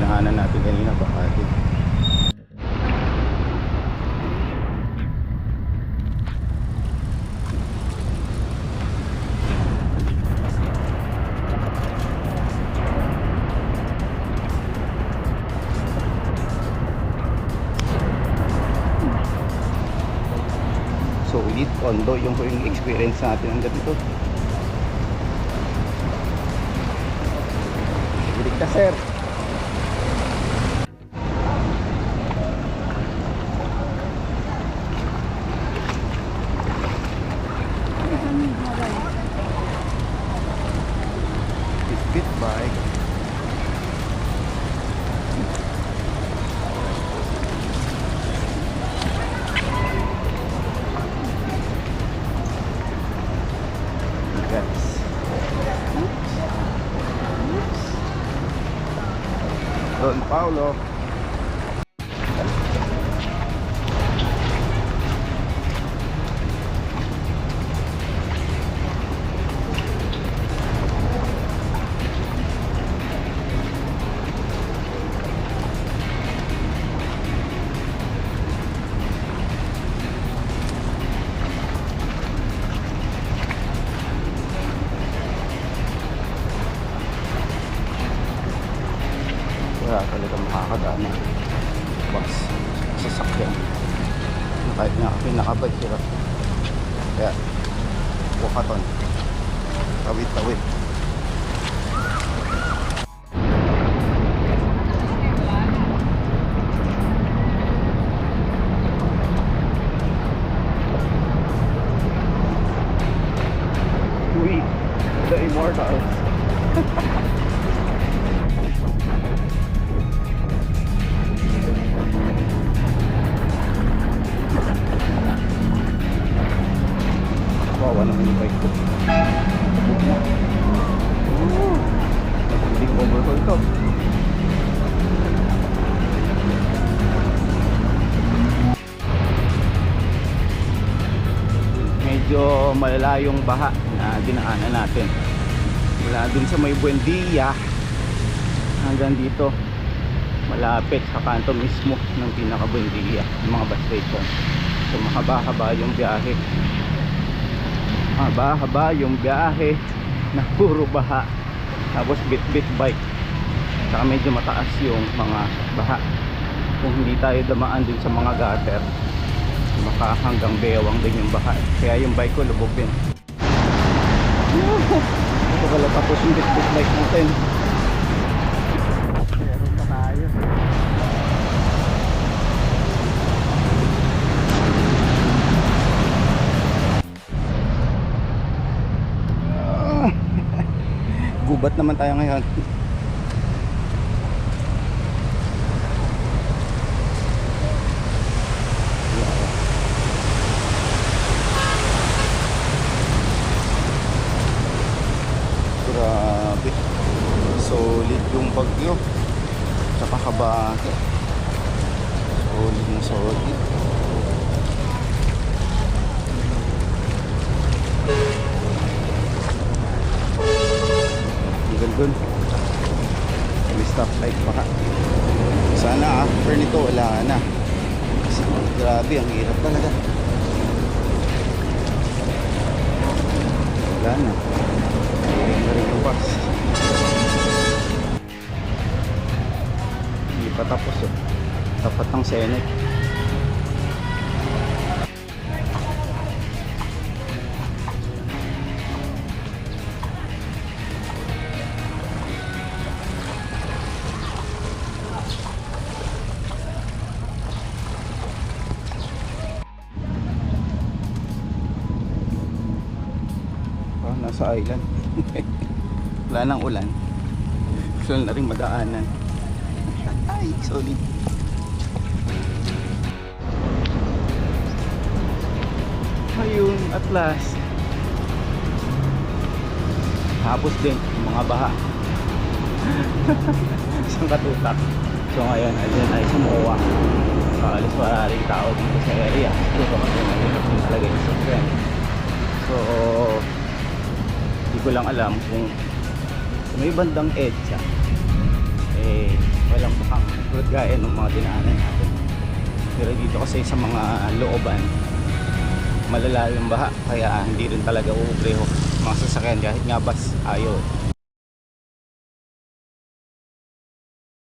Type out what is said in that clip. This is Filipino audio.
dinaanan natin kanina, Makati. Solid, condo yung experience natin ang ganito. Bilig ka, sir. Bit bike. Don Paulo. Kaya talaga makakadaan ng bus, sasakyan. Kahit nga pinakabike sila. Kaya wakaton, tawid-tawid. We, the immortals. Kawawa naman yung bike ko. Hindi overhaul to. Medyo malala yung baha na dinaanan natin. Mula dun sa may Buendia hanggang dito, malapit sa kanto mismo ng pinaka Buendia, ng mga bus station. So mahaba-haba yung biyahe. Haba-haba yung biyahe na puro baha, tapos bit-bit bike, saka medyo mataas yung mga baha. Kung hindi tayo damaan dun sa mga gutter, maka hanggang bewang din yung baha, kaya yung bike ko lubog din. Ito pala tapos yung bit-bit bike natin. Meron pa tayo. Gubat naman tayo ngayon. Grabe, solid yung bagyo, tsaka kabake. Solid na solid. Dun may stoplight pa. Sana after nito wala na. Kasi grabe, ang hirap talaga. Wala na. Wala rin yung bus. Hindi pa tapos oh. Tapat ng Senate. Nasa island. Wala nang ulan, gusto na rin madaanan. Ay, solid. Ayun, at last tapos din yung mga baha. Isang katutak. So ngayon, ayun ay sumuwa. Alis wala rin tao dito sa area. Dito kasi mahirap din talaga yung sasakyan. So hindi ko lang alam kung may bandang EDSA walang bahang tulad gaya ng mga dinaanan natin. Pero dito kasi sa mga looban malala yung baha, kaya hindi rin talaga uubreho mga sasakyan kahit nga bus ayaw.